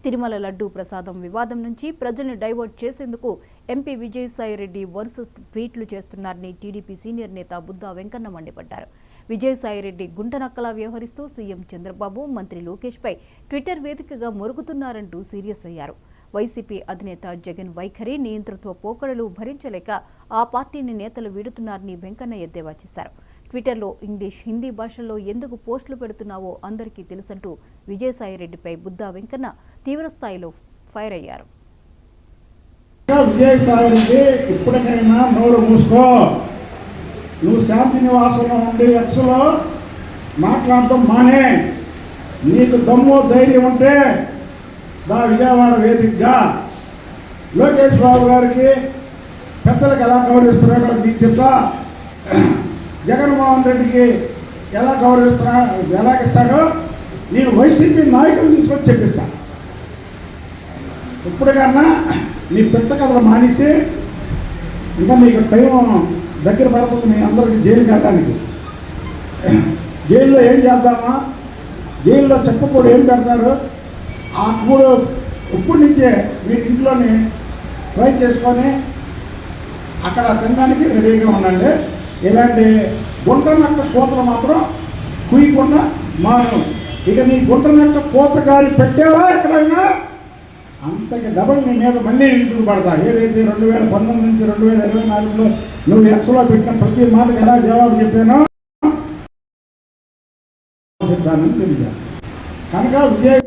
తిరుమల లడ్డూ ప్రసాదం వివాదం నుంచి ప్రజల్ని డైవర్ట్ చేసేందుకు ఎంపీ విజయసాయిరెడ్డి వరుస ట్వీట్లు చేస్తున్నారని టీడీపీ సీనియర్ నేత బుద్దా వెంకన్న మండిపడ్డారు. విజయసాయిరెడ్డి గుంటనక్కలా వ్యవహరిస్తూ సీఎం చంద్రబాబు, మంత్రి లోకేష్ పై ట్విట్టర్ వేదికగా మొరుగుతున్నారంటూ సీరియస్ అయ్యారు. వైసీపీ అధినేత జగన్ వైఖరి, నియంతృత్వ పోకడలు భరించలేక ఆ పార్టీని నేతలు వీడుతున్నారని వెంకన్న ఎద్దేవా చేశారు. ట్విట్టర్లో ఇంగ్లీష్, హిందీ భాషల్లో ఎందుకు పోస్టులు పెడుతున్నావో అందరికీ తెలుసంటూ విజయసాయిరెడ్డిపై బుద్దా వెంకన్న తీవ్రస్థాయిలో ఫైర్ అయ్యారు. విజయసాయిరెడ్డి, ఇప్పటికైనా నోరు మూసుకో. నువ్వు శాంతి నివాసంలో ఉండి ఎక్స్లో మాట్లాడటం మానే. నీకు దమ్ము ధైర్యం ఉంటే విజయవాడ వేదికగా లోకేష్ బాబు గారికి పెద్దలకు ఎలా గౌరవిస్తున్నాడో నీకు చెప్తా. జగన్మోహన్ రెడ్డికి ఎలా ఎలాగిస్తాడో నేను వైసీపీ నాయకులు తీసుకొచ్చి చెప్పిస్తా. ఇప్పటికన్నా నీ పెట్ట కథలు మానేసి, ఇంకా నీకు టైం దగ్గర పడుతుంది మీ అందరికి జైలుకి వెళ్ళడానికి. జైల్లో ఏం చేద్దామా, జైల్లో చెప్పకూడదు ఏం పెడతారు, ఆ కూడు ఇప్పటి నుంచే మీ ఇంట్లోని ట్రై చేసుకొని అక్కడ తినడానికి రెడీగా ఉండండి. ఇలాంటి గుంటనక్క కోతలు మాత్రం కుయ్యకుండా మాను. ఇక నీ గుంటనక్క కోత గారి పెట్టేవా ఎక్కడైనా అంతకి డబల్ నీ మీద మళ్ళీ ఇంటికి పడతా. ఏదైతే 2019 నుంచి 2024లో నువ్వు ఎక్స్లో పెట్టిన ప్రతి మాటకు ఎలా జవాబు చెప్పానో చెప్తానని తెలియజేస్తాను. కనుక విజయ్